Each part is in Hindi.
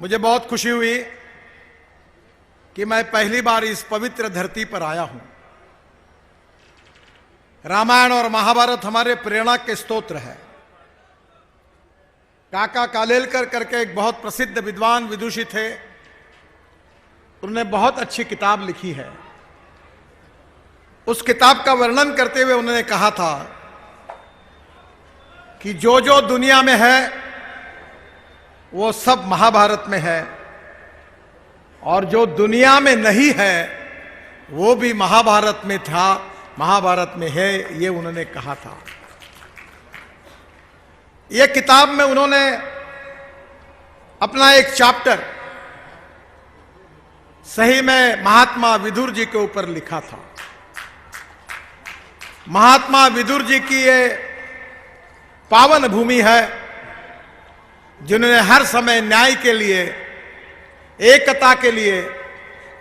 मुझे बहुत खुशी हुई कि मैं पहली बार इस पवित्र धरती पर आया हूं। रामायण और महाभारत हमारे प्रेरणा के स्तोत्र है। काका कालेलकर करके एक बहुत प्रसिद्ध विद्वान विदुषी थे, उन्होंने बहुत अच्छी किताब लिखी है। उस किताब का वर्णन करते हुए उन्होंने कहा था कि जो जो दुनिया में है वो सब महाभारत में है, और जो दुनिया में नहीं है वो भी महाभारत में था, महाभारत में है, ये उन्होंने कहा था। ये किताब में उन्होंने अपना एक चैप्टर सही में महात्मा विदुर जी के ऊपर लिखा था। महात्मा विदुर जी की ये पावन भूमि है, जिन्होंने हर समय न्याय के लिए, एकता के लिए,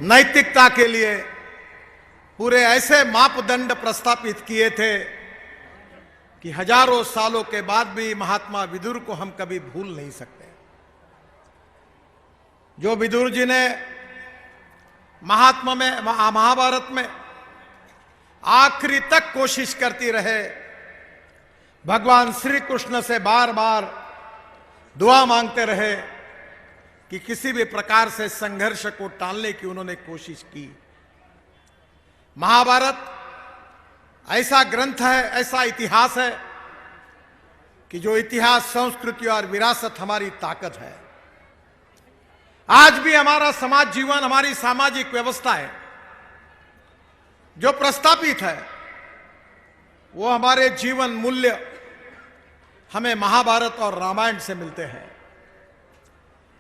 नैतिकता के लिए पूरे ऐसे मापदंड प्रस्तापित किए थे कि हजारों सालों के बाद भी महात्मा विदुर को हम कभी भूल नहीं सकते। जो विदुर जी ने महाभारत में आखिरी तक कोशिश करती रहे, भगवान श्री कृष्ण से बार बार दुआ मांगते रहे कि किसी भी प्रकार से संघर्ष को टालने की उन्होंने कोशिश की। महाभारत ऐसा ग्रंथ है, ऐसा इतिहास है कि जो इतिहास, संस्कृति और विरासत हमारी ताकत है। आज भी हमारा समाज जीवन, हमारी सामाजिक व्यवस्था है जो प्रस्तापित है, वो हमारे जीवन मूल्य हमें महाभारत और रामायण से मिलते हैं।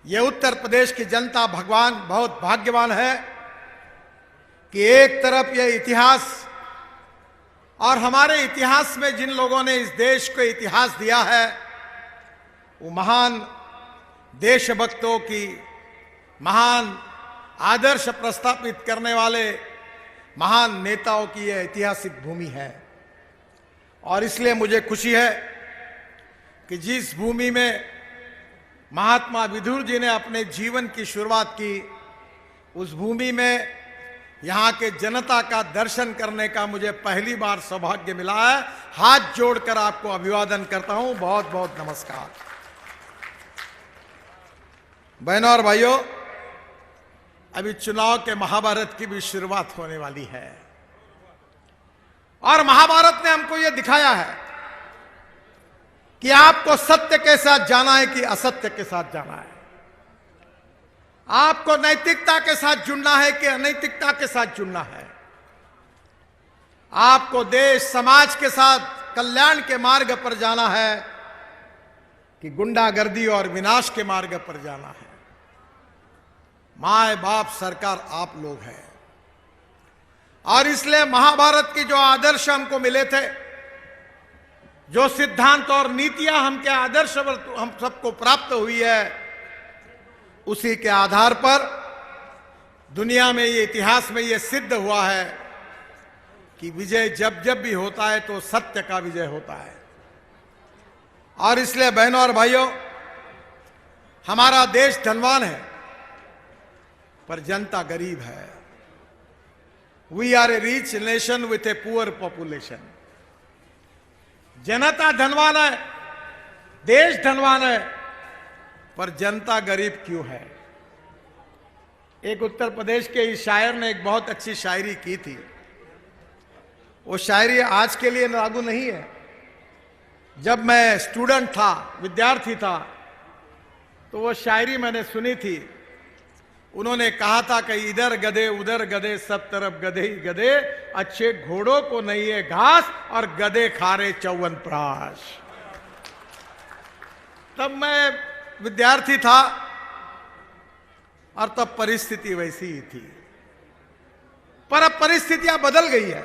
ये उत्तर प्रदेश की जनता भगवान बहुत भाग्यवान है कि एक तरफ ये इतिहास, और हमारे इतिहास में जिन लोगों ने इस देश को इतिहास दिया है वो महान देशभक्तों की, महान आदर्श प्रस्तापित करने वाले महान नेताओं की यह ऐतिहासिक भूमि है। और इसलिए मुझे खुशी है कि जिस भूमि में महात्मा विदुर जी ने अपने जीवन की शुरुआत की, उस भूमि में यहाँ के जनता का दर्शन करने का मुझे पहली बार सौभाग्य मिला है। हाथ जोड़कर आपको अभिवादन करता हूं। बहुत बहुत नमस्कार। बहनों और भाइयों, अभी चुनाव के महाभारत की भी शुरुआत होने वाली है, और महाभारत ने हमको यह दिखाया है कि आपको सत्य के साथ जाना है कि असत्य के साथ जाना है, आपको नैतिकता के साथ जुड़ना है कि अनैतिकता के साथ जुड़ना है, आपको देश समाज के साथ कल्याण के मार्ग पर जाना है कि गुंडागर्दी और विनाश के मार्ग पर जाना है। माए बाप सरकार आप लोग हैं, और इसलिए महाभारत की जो आदर्श हमको मिले थे, जो सिद्धांत और नीतियां हमके आदर्श हम सबको प्राप्त हुई है, उसी के आधार पर दुनिया में, ये इतिहास में ये सिद्ध हुआ है कि विजय जब जब भी होता है तो सत्य का विजय होता है। और इसलिए बहनों और भाइयों, हमारा देश धनवान है पर जनता गरीब है। We are a rich nation with a poor population. जनता धनवान है, देश धनवान है, पर जनता गरीब क्यों है? एक उत्तर प्रदेश के इस शायर ने एक बहुत अच्छी शायरी की थी। वो शायरी आज के लिए लागू नहीं है। जब मैं स्टूडेंट था, विद्यार्थी था, तो वो शायरी मैंने सुनी थी। उन्होंने कहा था कि इधर गधे उधर गधे, सब तरफ गधे ही गधे, अच्छे घोड़ों को नहीं है घास, और गधे खा रहे च्यवनप्राश। तब मैं विद्यार्थी था और तब परिस्थिति वैसी ही थी, पर अब परिस्थितियां बदल गई है।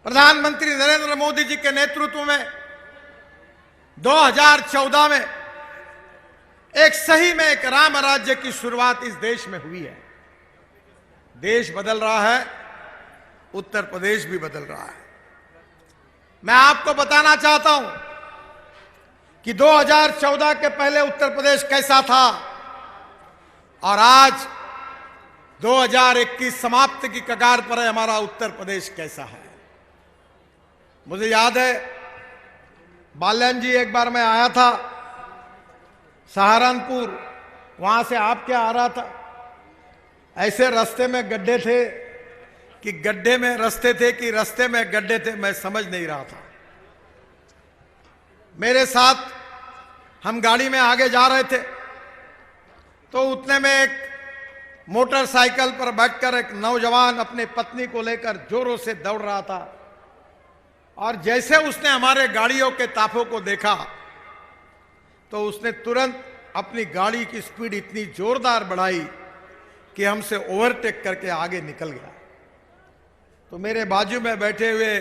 प्रधानमंत्री नरेंद्र मोदी जी के नेतृत्व में 2014 में एक सही में एक राम राज्य की शुरुआत इस देश में हुई है। देश बदल रहा है, उत्तर प्रदेश भी बदल रहा है। मैं आपको बताना चाहता हूं कि 2014 के पहले उत्तर प्रदेश कैसा था और आज 2021 समाप्ति की कगार पर है हमारा उत्तर प्रदेश कैसा है। मुझे याद है बाल्यान जी, एक बार मैं आया था सहारनपुर, वहां से आप क्या आ रहा था, ऐसे रास्ते में गड्ढे थे कि गड्ढे में रास्ते थे कि रास्ते में गड्ढे थे, मैं समझ नहीं रहा था। मेरे साथ हम गाड़ी में आगे जा रहे थे तो उतने में एक मोटरसाइकिल पर बैठकर एक नौजवान अपनी पत्नी को लेकर जोरों से दौड़ रहा था और जैसे उसने हमारे गाड़ियों के ताफों को देखा तो उसने तुरंत अपनी गाड़ी की स्पीड इतनी जोरदार बढ़ाई कि हमसे ओवरटेक करके आगे निकल गया। तो मेरे बाजू में बैठे हुए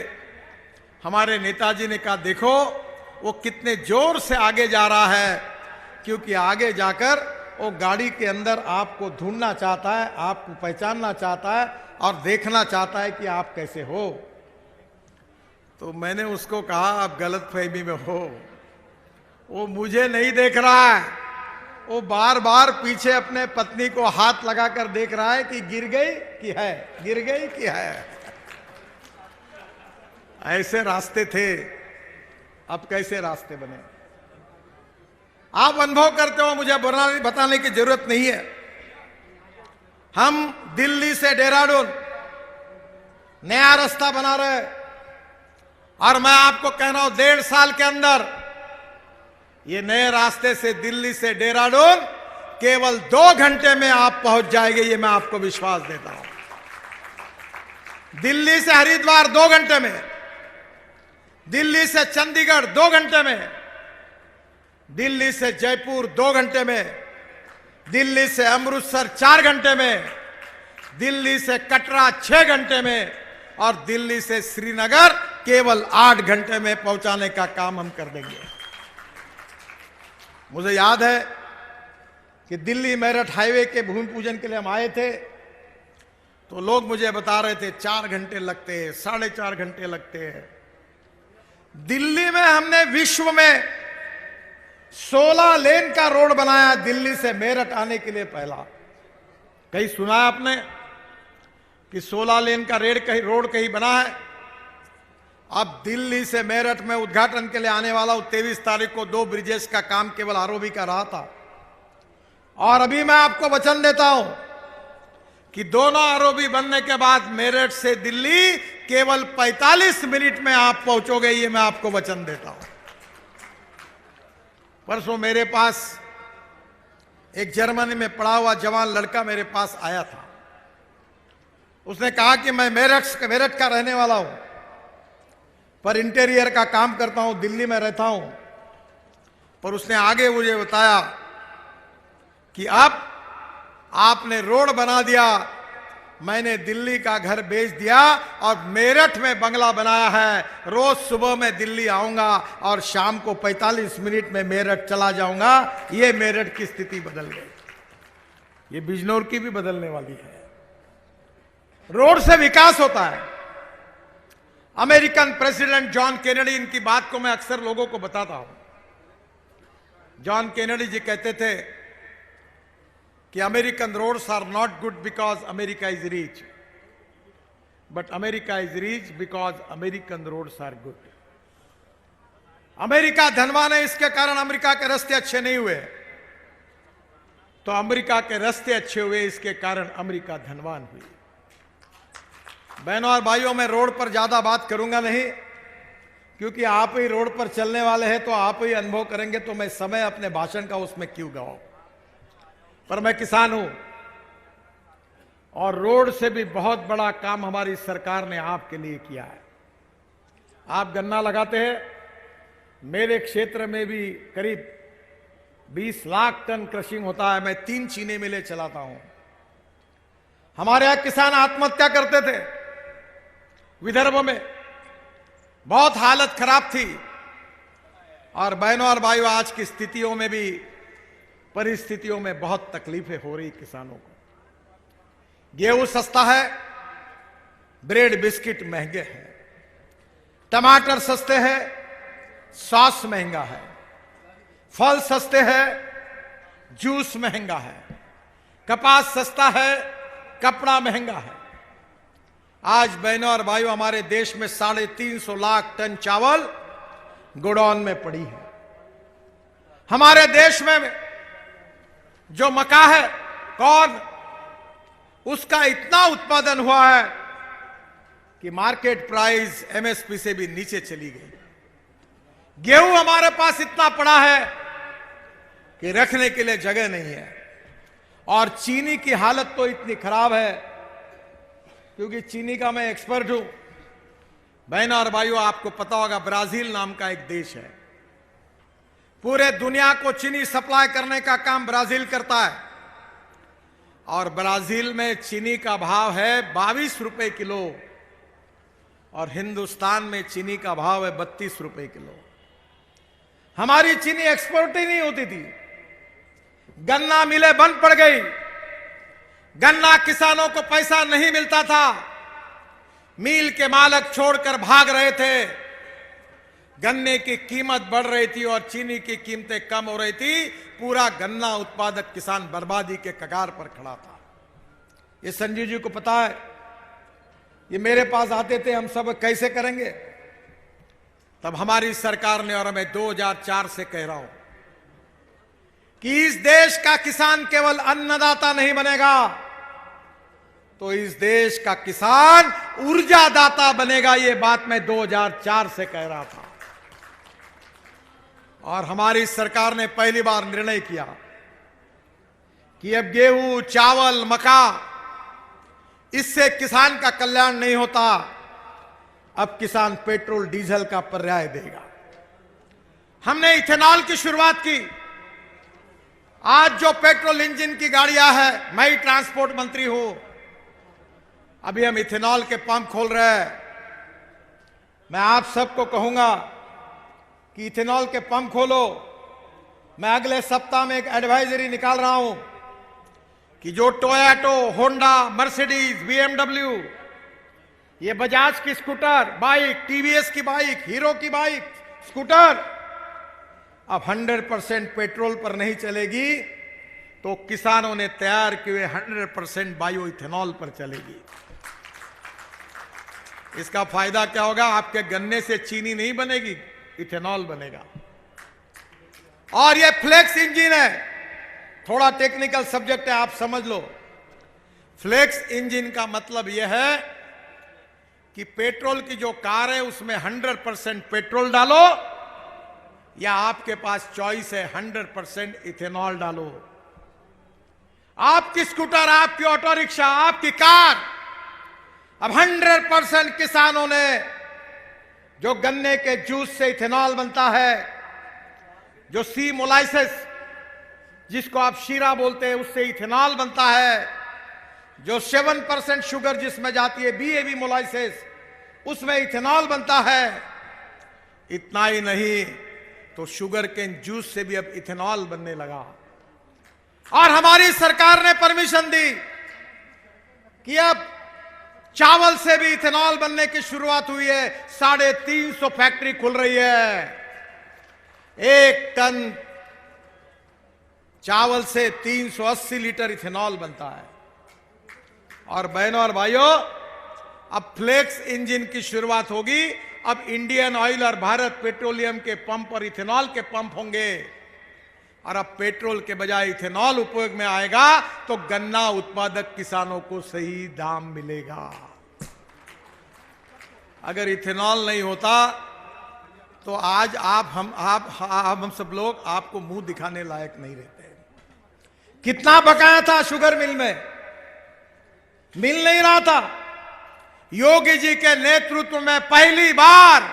हमारे नेताजी ने कहा, देखो वो कितने जोर से आगे जा रहा है, क्योंकि आगे जाकर वो गाड़ी के अंदर आपको ढूंढना चाहता है, आपको पहचानना चाहता है और देखना चाहता है कि आप कैसे हो। तो मैंने उसको कहा, आप गलतफहमी में हो, वो मुझे नहीं देख रहा है, वो बार बार पीछे अपने पत्नी को हाथ लगाकर देख रहा है कि गिर गई कि है, गिर गई कि है। ऐसे रास्ते थे, अब कैसे रास्ते बने आप अनुभव करते हो, मुझे बताने की जरूरत नहीं है। हम दिल्ली से देहरादून नया रास्ता बना रहे और मैं आपको कह रहा हूं 1.5 साल के अंदर ये नए रास्ते से दिल्ली से देहरादून केवल 2 घंटे में आप पहुंच जाएंगे, ये मैं आपको विश्वास देता हूं। दिल्ली से हरिद्वार 2 घंटे में, दिल्ली से चंडीगढ़ 2 घंटे में, दिल्ली से जयपुर 2 घंटे में, दिल्ली से अमृतसर 4 घंटे में, दिल्ली से कटरा 6 घंटे में और दिल्ली से श्रीनगर केवल 8 घंटे में पहुंचाने का काम हम कर देंगे। मुझे याद है कि दिल्ली मेरठ हाईवे के भूमि पूजन के लिए हम आए थे तो लोग मुझे बता रहे थे 4 घंटे लगते हैं, 4.5 घंटे लगते हैं। दिल्ली में हमने विश्व में 16 लेन का रोड बनाया, दिल्ली से मेरठ आने के लिए पहला। कहीं सुना है आपने कि 16 लेन का रोड कहीं बना है? अब दिल्ली से मेरठ में उद्घाटन के लिए आने वाला 23 तारीख को 2 ब्रिजेस का काम केवल आरओबी का रहा था और अभी मैं आपको वचन देता हूं कि दोनों आरओबी बनने के बाद मेरठ से दिल्ली केवल 45 मिनट में आप पहुंचोगे, ये मैं आपको वचन देता हूं। परसों मेरे पास एक जर्मनी में पढ़ा हुआ जवान लड़का मेरे पास आया था। उसने कहा कि मैं मेरठ का रहने वाला हूं पर इंटीरियर का काम करता हूं, दिल्ली में रहता हूं। पर उसने आगे मुझे बताया कि अब आपने रोड बना दिया, मैंने दिल्ली का घर बेच दिया और मेरठ में बंगला बनाया है। रोज सुबह में दिल्ली आऊंगा और शाम को 45 मिनट में मेरठ चला जाऊंगा। ये मेरठ की स्थिति बदल गई, ये बिजनौर की भी बदलने वाली है। रोड से विकास होता है। अमेरिकन प्रेसिडेंट जॉन केनेडी, इनकी बात को मैं अक्सर लोगों को बताता हूं। जॉन केनेडी जी कहते थे कि American roads are not good because America is rich, but America is rich because American roads are good. America धनवान है, इसके कारण अमेरिका के रास्ते अच्छे नहीं हुए, तो अमेरिका के रास्ते अच्छे हुए, इसके कारण अमेरिका धनवान हुई। बहनों और भाइयों, मैं रोड पर ज्यादा बात करूंगा नहीं, क्योंकि आप ही रोड पर चलने वाले हैं तो आप ही अनुभव करेंगे, तो मैं समय अपने भाषण का उसमें क्यों गवाऊं। पर मैं किसान हूं और रोड से भी बहुत बड़ा काम हमारी सरकार ने आपके लिए किया है। आप गन्ना लगाते हैं, मेरे क्षेत्र में भी करीब 20 लाख टन क्रशिंग होता है। मैं 3 चीनी मिलें चलाता हूं। हमारे यहां किसान आत्महत्या करते थे, विदर्भ में बहुत हालत खराब थी और बहनों और भाइयों, आज की स्थितियों में भी परिस्थितियों में बहुत तकलीफें हो रही किसानों को। गेहूं सस्ता है, ब्रेड बिस्किट महंगे हैं, टमाटर सस्ते हैं, सॉस महंगा है, फल सस्ते हैं, जूस महंगा है, कपास सस्ता है, कपड़ा महंगा है। आज बहनों और भाइयों, हमारे देश में 350 लाख टन चावल गोडाउन में पड़ी है। हमारे देश में जो मक्का है, कॉर्न, उसका इतना उत्पादन हुआ है कि मार्केट प्राइस एमएसपी से भी नीचे चली गई। गेहूं हमारे पास इतना पड़ा है कि रखने के लिए जगह नहीं है। और चीनी की हालत तो इतनी खराब है, क्योंकि चीनी का मैं एक्सपर्ट हूं। बहनों और भाइयों, आपको पता होगा, ब्राजील नाम का एक देश है, पूरे दुनिया को चीनी सप्लाई करने का काम ब्राजील करता है। और ब्राजील में चीनी का भाव है 22 रुपए किलो, और हिंदुस्तान में चीनी का भाव है 32 रुपए किलो। हमारी चीनी एक्सपोर्ट ही नहीं होती थी। गन्ना मिलें बंद पड़ गई, गन्ना किसानों को पैसा नहीं मिलता था, मिल के मालिक छोड़कर भाग रहे थे, गन्ने की कीमत बढ़ रही थी और चीनी की कीमतें कम हो रही थी। पूरा गन्ना उत्पादक किसान बर्बादी के कगार पर खड़ा था। ये संजीव जी को पता है। ये मेरे पास आते थे, हम सब कैसे करेंगे। तब हमारी सरकार ने, और मैं 2004 से कह रहा हूं कि इस देश का किसान केवल अन्नदाता नहीं बनेगा, तो इस देश का किसान ऊर्जादाता बनेगा। ये बात मैं 2004 से कह रहा था। और हमारी सरकार ने पहली बार निर्णय किया कि अब गेहूं, चावल, मक्का, इससे किसान का कल्याण नहीं होता। अब किसान पेट्रोल डीजल का पर्याय देगा। हमने इथेनॉल की शुरुआत की। आज जो पेट्रोल इंजन की गाड़ियां हैं, मैं ही ट्रांसपोर्ट मंत्री हूं, अभी हम इथेनॉल के पंप खोल रहे हैं। मैं आप सबको कहूंगा कि इथेनॉल के पंप खोलो। मैं अगले सप्ताह में एक एडवाइजरी निकाल रहा हूं कि जो टोयोटा, होंडा, मर्सिडीज, बीएमडब्ल्यू, ये बजाज की स्कूटर बाइक, टीवीएस की बाइक, हीरो की बाइक, स्कूटर अब 100% पेट्रोल पर नहीं चलेगी, तो किसानों ने तैयार किए 100% बायो इथेनॉल पर चलेगी। इसका फायदा क्या होगा? आपके गन्ने से चीनी नहीं बनेगी, इथेनॉल बनेगा। और ये फ्लेक्स इंजन है, थोड़ा टेक्निकल सब्जेक्ट है, आप समझ लो। फ्लेक्स इंजन का मतलब यह है कि पेट्रोल की जो कार है उसमें 100% पेट्रोल डालो, या आपके पास चॉइस है 100% इथेनॉल डालो। आपकी स्कूटर, आपकी ऑटो रिक्शा, आपकी कार, अब 100% किसानों ने, जो गन्ने के जूस से इथेनॉल बनता है, जो सी मोलाइसिस जिसको आप शीरा बोलते हैं, उससे इथेनॉल बनता है, जो 7% शुगर जिसमें जाती है, बीएबी मोलाइसिस, उसमें इथेनॉल बनता है। इतना ही नहीं, तो शुगर केन जूस से भी अब इथेनॉल बनने लगा। और हमारी सरकार ने परमिशन दी कि अब चावल से भी इथेनॉल बनने की शुरुआत हुई है। 350 फैक्ट्री खुल रही है। 1 टन चावल से 380 लीटर इथेनॉल बनता है। और बहनों और भाइयों, अब फ्लेक्स इंजन की शुरुआत होगी। अब इंडियन ऑयल और भारत पेट्रोलियम के पंप और इथेनॉल के पंप होंगे। और अब पेट्रोल के बजाय इथेनॉल उपयोग में आएगा, तो गन्ना उत्पादक किसानों को सही दाम मिलेगा। अगर इथेनॉल नहीं होता तो आज हम सब लोग आपको मुंह दिखाने लायक नहीं रहते। कितना बकाया था शुगर मिल में, मिल नहीं रहा था। योगी जी के नेतृत्व में पहली बार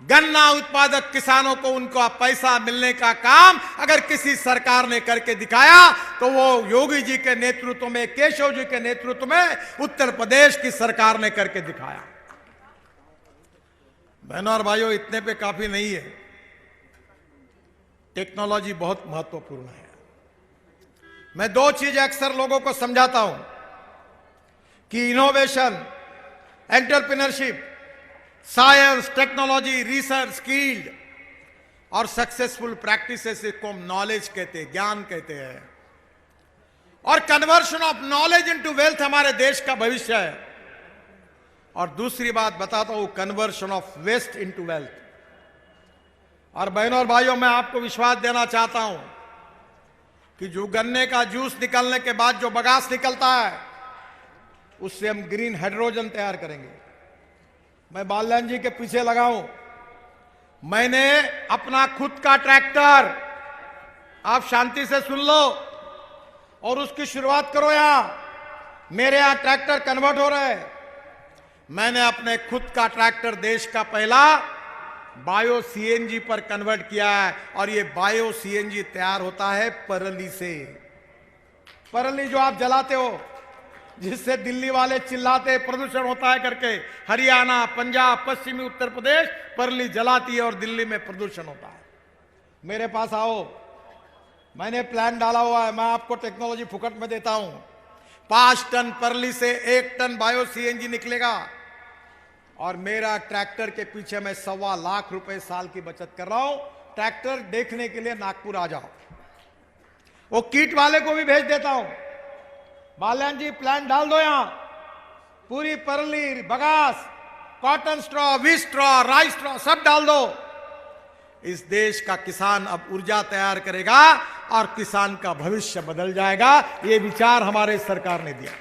गन्ना उत्पादक किसानों को उनको पैसा मिलने का काम अगर किसी सरकार ने करके दिखाया तो वो योगी जी के नेतृत्व में, केशव जी के नेतृत्व में उत्तर प्रदेश की सरकार ने करके दिखाया। बहनों और भाइयों, इतने पे काफी नहीं है, टेक्नोलॉजी बहुत महत्वपूर्ण है। मैं 2 चीजें अक्सर लोगों को समझाता हूं कि innovation, entrepreneurship, science, technology, research, skilled और सक्सेसफुल प्रैक्टिसेस को हम नॉलेज कहते हैं, ज्ञान कहते हैं। और conversion of knowledge into wealth हमारे देश का भविष्य है। और दूसरी बात बताता हूं, conversion of waste into wealth. और बहनों और भाइयों, मैं आपको विश्वास देना चाहता हूं कि जो गन्ने का जूस निकलने के बाद जो बगास निकलता है, उससे हम ग्रीन हाइड्रोजन तैयार करेंगे। मैं बाल्यान जी के पीछे लगा हूं। मैंने अपना खुद का ट्रैक्टर, आप शांति से सुन लो और उसकी शुरुआत करो। यहां मेरे यहां ट्रैक्टर कन्वर्ट हो रहे हैं। मैंने अपने खुद का ट्रैक्टर देश का पहला बायो सीएनजी पर कन्वर्ट किया है। और ये बायो सीएनजी तैयार होता है परली से। परली जो आप जलाते हो, जिससे दिल्ली वाले चिल्लाते प्रदूषण होता है करके, हरियाणा, पंजाब, पश्चिमी उत्तर प्रदेश परली जलाती है और दिल्ली में प्रदूषण होता है। मेरे पास आओ, मैंने प्लान डाला हुआ है, मैं आपको टेक्नोलॉजी फुकट में देता हूं। 5 टन परली से 1 टन बायो सीएनजी निकलेगा। और मेरा ट्रैक्टर के पीछे मैं 1.25 लाख रुपए साल की बचत कर रहा हूं। ट्रैक्टर देखने के लिए नागपुर आ जाओ, वो किट वाले को भी भेज देता हूं। बाल्यान जी प्लान डाल दो, यहां पूरी परली, bagasse, cotton straw, wheat straw, rice straw सब डाल दो। इस देश का किसान अब ऊर्जा तैयार करेगा और किसान का भविष्य बदल जाएगा। ये विचार हमारे सरकार ने दिया।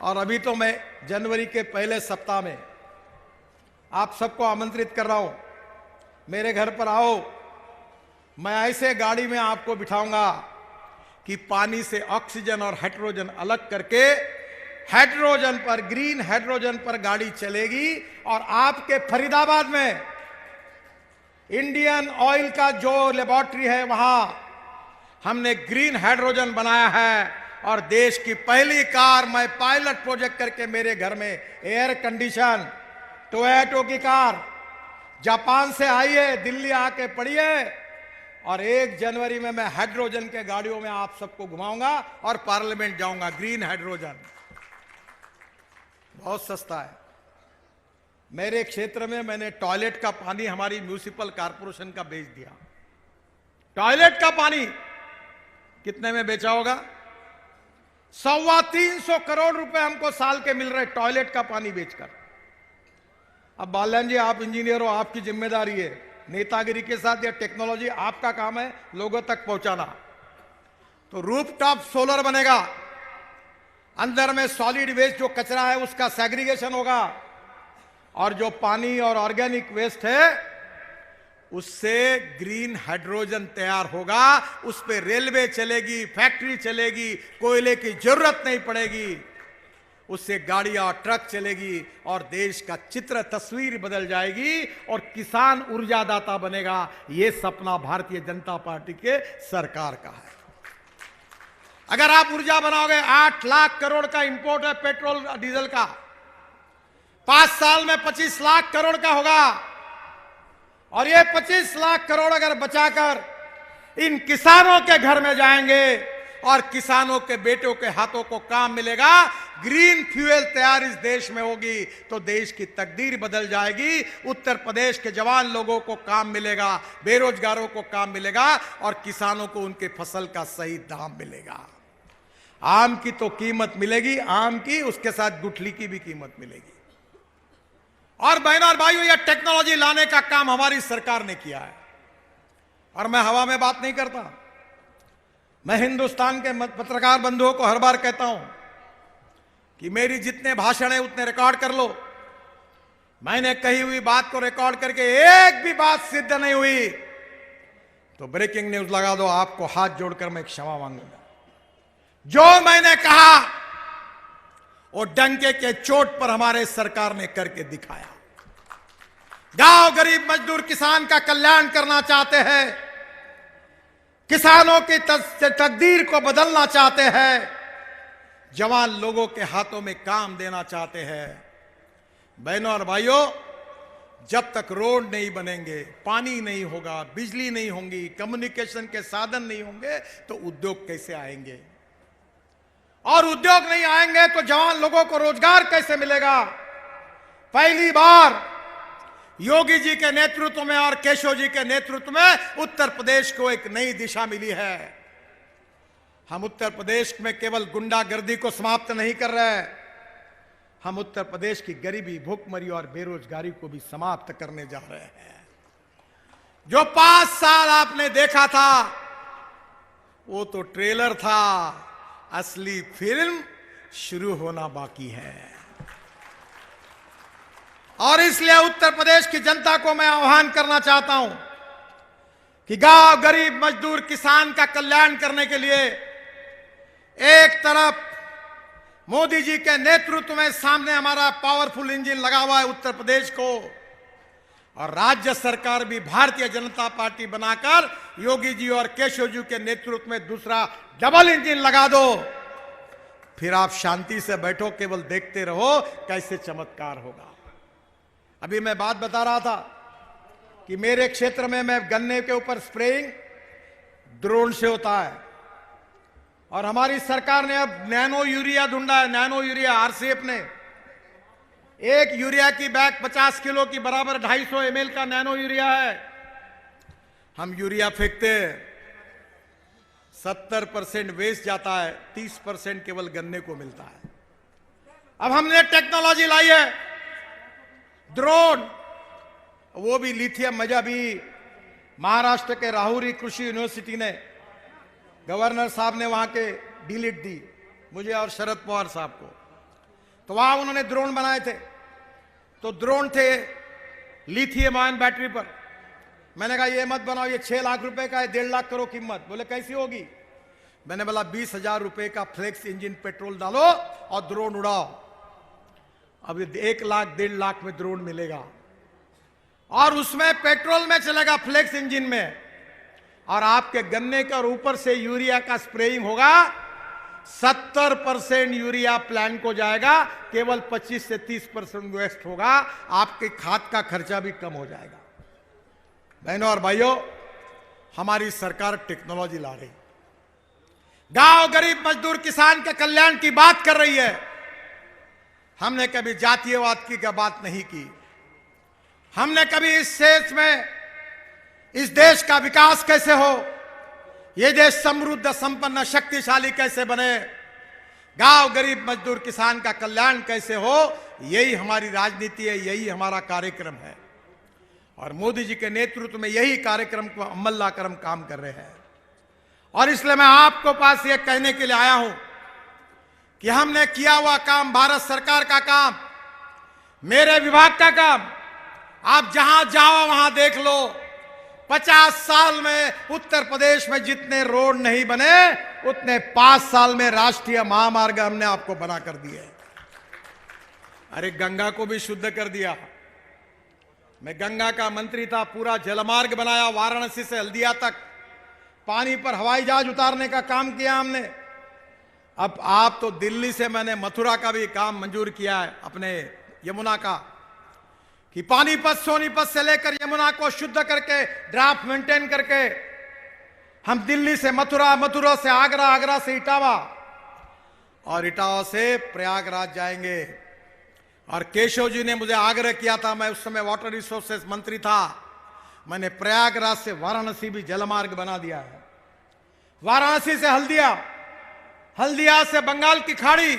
और अभी तो मैं जनवरी के पहले सप्ताह में आप सबको आमंत्रित कर रहा हूं, मेरे घर पर आओ। मैं ऐसे गाड़ी में आपको बिठाऊंगा कि पानी से ऑक्सीजन और हाइड्रोजन अलग करके हाइड्रोजन पर, ग्रीन हाइड्रोजन पर गाड़ी चलेगी। और आपके फरीदाबाद में इंडियन ऑयल का जो लेबोरेटरी है, वहां हमने ग्रीन हाइड्रोजन बनाया है। और देश की पहली कार मैं पायलट प्रोजेक्ट करके मेरे घर में एयर कंडीशन टोयोटा की कार जापान से आई है, दिल्ली आके पड़ी है। और 1 जनवरी में मैं हाइड्रोजन के गाड़ियों में आप सबको घुमाऊंगा और पार्लियामेंट जाऊंगा। ग्रीन हाइड्रोजन बहुत सस्ता है। मेरे क्षेत्र में मैंने टॉयलेट का पानी हमारी म्युनिसिपल कॉर्पोरेशन का बेच दिया। टॉयलेट का पानी कितने में बेचा होगा? 325 करोड़ रुपए हमको साल के मिल रहे टॉयलेट का पानी बेचकर। अब बाल्यान जी, आप इंजीनियर हो, आपकी जिम्मेदारी है। नेतागिरी के साथ या टेक्नोलॉजी आपका काम है लोगों तक पहुंचाना। तो रूफटॉप सोलर बनेगा, अंदर में सॉलिड वेस्ट जो कचरा है उसका सेग्रीगेशन होगा। और जो पानी और ऑर्गेनिक वेस्ट है उससे ग्रीन हाइड्रोजन तैयार होगा। उस पे रेलवे चलेगी, फैक्ट्री चलेगी, कोयले की जरूरत नहीं पड़ेगी। उससे गाड़ियां, ट्रक चलेगी और देश का चित्र, तस्वीर बदल जाएगी और किसान ऊर्जादाता बनेगा। यह सपना भारतीय जनता पार्टी के सरकार का है। अगर आप ऊर्जा बनाओगे, 8 लाख करोड़ का इंपोर्ट है पेट्रोल डीजल का, 5 साल में 25 लाख करोड़ का होगा। और ये 25 लाख करोड़ अगर बचाकर इन किसानों के घर में जाएंगे और किसानों के बेटों के हाथों को काम मिलेगा, ग्रीन फ्यूल तैयार इस देश में होगी, तो देश की तकदीर बदल जाएगी। उत्तर प्रदेश के जवान लोगों को काम मिलेगा, बेरोजगारों को काम मिलेगा और किसानों को उनके फसल का सही दाम मिलेगा। आम की तो कीमत मिलेगी, आम की, उसके साथ गुठली की भी कीमत मिलेगी। और बहनों और भाइयों, यह टेक्नोलॉजी लाने का काम हमारी सरकार ने किया है। और मैं हवा में बात नहीं करता। मैं हिंदुस्तान के पत्रकार बंधुओं को हर बार कहता हूं कि मेरी जितने भाषण है उतने रिकॉर्ड कर लो। मैंने कही हुई बात को रिकॉर्ड करके एक भी बात सिद्ध नहीं हुई तो ब्रेकिंग न्यूज लगा दो। आपको हाथ जोड़कर मैं क्षमा मांगूंगा। जो मैंने कहा वो डंके के चोट पर हमारे सरकार ने करके दिखाया। गांव गरीब मजदूर किसान का कल्याण करना चाहते हैं, किसानों की तकदीर को बदलना चाहते हैं, जवान लोगों के हाथों में काम देना चाहते हैं। बहनों और भाइयों, जब तक रोड नहीं बनेंगे, पानी नहीं होगा, बिजली नहीं होंगी, कम्युनिकेशन के साधन नहीं होंगे तो उद्योग कैसे आएंगे? और उद्योग नहीं आएंगे तो जवान लोगों को रोजगार कैसे मिलेगा? पहली बार योगी जी के नेतृत्व में और केशव जी के नेतृत्व में उत्तर प्रदेश को एक नई दिशा मिली है। हम उत्तर प्रदेश में केवल गुंडागर्दी को समाप्त नहीं कर रहे, हम उत्तर प्रदेश की गरीबी, भूखमरी और बेरोजगारी को भी समाप्त करने जा रहे हैं। जो 5 साल आपने देखा था वो तो ट्रेलर था, असली फिल्म शुरू होना बाकी है। और इसलिए उत्तर प्रदेश की जनता को मैं आह्वान करना चाहता हूं कि गांव, गरीब, मजदूर, किसान का कल्याण करने के लिए एक तरफ मोदी जी के नेतृत्व में सामने हमारा पावरफुल इंजन लगा हुआ है उत्तर प्रदेश को, और राज्य सरकार भी भारतीय जनता पार्टी बनाकर योगी जी और केशव जी के नेतृत्व में दूसरा डबल इंजन लगा दो। फिर आप शांति से बैठो, केवल देखते रहो कैसे चमत्कार होगा। अभी मैं बात बता रहा था कि मेरे क्षेत्र में मैं गन्ने के ऊपर स्प्रेइंग ड्रोन से होता है, और हमारी सरकार ने अब नैनो यूरिया ढूंढा है। नैनो यूरिया आरसीएफ ने एक यूरिया की बैग 50 किलो की बराबर 250 ml का नैनो यूरिया है। हम यूरिया फेंकते हैं, 70% वेस्ट जाता है, 30% केवल गन्ने को मिलता है। अब हमने टेक्नोलॉजी लाई है, ड्रोन, वो भी लिथियम। मजा भी महाराष्ट्र के राहुरी कृषि यूनिवर्सिटी ने, गवर्नर साहब ने वहां के डिलीट दी मुझे और शरद पवार साहब को, तो वहां उन्होंने ड्रोन बनाए थे। तो ड्रोन थे लिथियम आयन बैटरी पर। मैंने कहा ये मत बनाओ, ये 6 लाख रुपए का है, 1.5 लाख करो कीमत। बोले कैसी होगी? मैंने बोला 20,000 रुपए का फ्लेक्स इंजन पेट्रोल डालो और ड्रोन उड़ाओ। अब 1 लाख 1.5 लाख में ड्रोन मिलेगा, और उसमें पेट्रोल में चलेगा, फ्लेक्स इंजन में, और आपके गन्ने के और ऊपर से यूरिया का स्प्रेइंग होगा। 70% यूरिया प्लांट को जाएगा, केवल 25 से 30% वेस्ट होगा। आपके खाद का खर्चा भी कम हो जाएगा। बहनों और भाइयों, हमारी सरकार टेक्नोलॉजी ला रही, गांव, गरीब, मजदूर, किसान के कल्याण की बात कर रही है। हमने कभी जातीयवाद की बात नहीं की। हमने कभी इस देश में, इस देश का विकास कैसे हो, ये देश समृद्ध, संपन्न, शक्तिशाली कैसे बने, गांव, गरीब, मजदूर, किसान का कल्याण कैसे हो, यही हमारी राजनीति है, यही हमारा कार्यक्रम है। और मोदी जी के नेतृत्व में यही कार्यक्रम को अमल लाकर हम काम कर रहे हैं। और इसलिए मैं आपको पास ये कहने के लिए आया हूं कि हमने किया हुआ काम, भारत सरकार का काम, मेरे विभाग का काम, आप जहां जाओ वहां देख लो। 50 साल में उत्तर प्रदेश में जितने रोड नहीं बने, उतने 5 साल में राष्ट्रीय महामार्ग हमने आपको बना कर दिए। अरे गंगा को भी शुद्ध कर दिया। मैं गंगा का मंत्री था, पूरा जलमार्ग बनाया, वाराणसी से हल्दिया तक पानी पर हवाई जहाज उतारने का काम किया हमने। अब आप तो दिल्ली से मैंने मथुरा का भी काम मंजूर किया है, अपने यमुना का, कि पानीपत, सोनीपत से लेकर यमुना को शुद्ध करके, ड्राफ्ट मेंटेन करके हम दिल्ली से मथुरा, मथुरा से आगरा, आगरा से इटावा, और इटावा से प्रयागराज जाएंगे। और केशव जी ने मुझे आग्रह किया था, मैं उस समय वाटर रिसोर्सेस मंत्री था, मैंने प्रयागराज से वाराणसी भी जलमार्ग बना दिया है। वाराणसी से हल्दिया, हल्दिया से बंगाल की खाड़ी,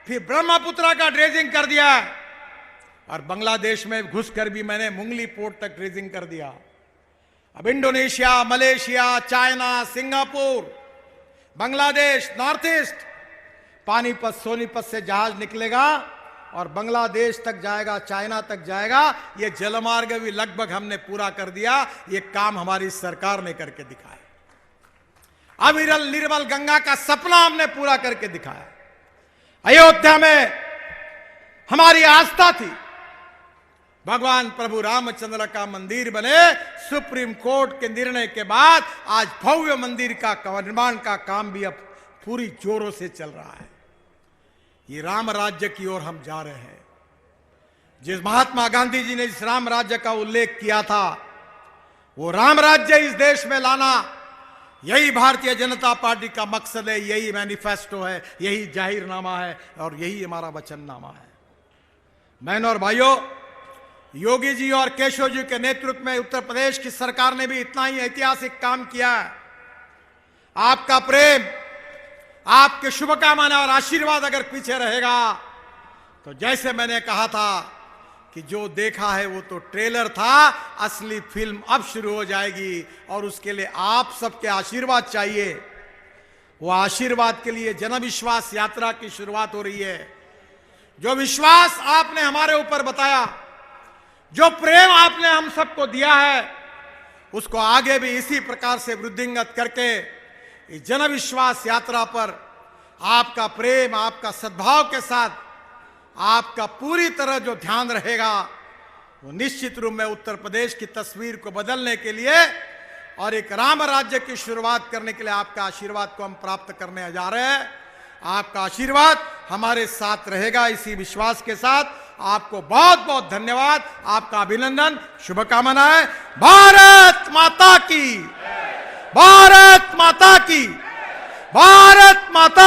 फिर ब्रह्मपुत्रा का ड्रेजिंग कर दिया, और बांग्लादेश में घुसकर भी मैंने मुंगली पोर्ट तक ड्रेजिंग कर दिया। अब Indonesia, Malaysia, China, Singapore, Bangladesh, north east, Panipat, Sonipat से जहाज निकलेगा और बांग्लादेश तक जाएगा, चाइना तक जाएगा। ये जलमार्ग भी लगभग हमने पूरा कर दिया। ये काम हमारी सरकार ने करके दिखाया। अविरल निर्मल गंगा का सपना हमने पूरा करके दिखाया। अयोध्या में हमारी आस्था थी, भगवान प्रभु रामचंद्र का मंदिर बने। सुप्रीम कोर्ट के निर्णय के बाद आज भव्य मंदिर का निर्माण का काम भी अब पूरी जोरों से चल रहा है। ये राम राज्य की ओर हम जा रहे हैं। जिस महात्मा गांधी जी ने इस राम राज्य का उल्लेख किया था, वो राम राज्य इस देश में लाना, यही भारतीय जनता पार्टी का मकसद है, यही मैनिफेस्टो है, यही जाहिरनामा है, और यही हमारा वचननामा है। बहनों और भाइयों, योगी जी और केशव जी के नेतृत्व में उत्तर प्रदेश की सरकार ने भी इतना ही ऐतिहासिक काम किया है। आपका प्रेम, आपके शुभकामना और आशीर्वाद अगर पीछे रहेगा तो जैसे मैंने कहा था कि जो देखा है वो तो ट्रेलर था, असली फिल्म अब शुरू हो जाएगी और उसके लिए आप सबके आशीर्वाद चाहिए। वो आशीर्वाद के लिए जन विश्वास यात्रा की शुरुआत हो रही है। जो विश्वास आपने हमारे ऊपर बताया, जो प्रेम आपने हम सबको दिया है, उसको आगे भी इसी प्रकार से वृद्धिंगत करके इस जन विश्वास यात्रा पर आपका प्रेम, आपका सद्भाव के साथ आपका पूरी तरह जो ध्यान रहेगा, वो निश्चित रूप में उत्तर प्रदेश की तस्वीर को बदलने के लिए और एक राम राज्य की शुरुआत करने के लिए आपका आशीर्वाद को हम प्राप्त करने जा रहे हैं। आपका आशीर्वाद हमारे साथ रहेगा, इसी विश्वास के साथ आपको बहुत बहुत धन्यवाद, आपका अभिनंदन, शुभकामनाएं। भारत माता की, भारत माता की, भारत माता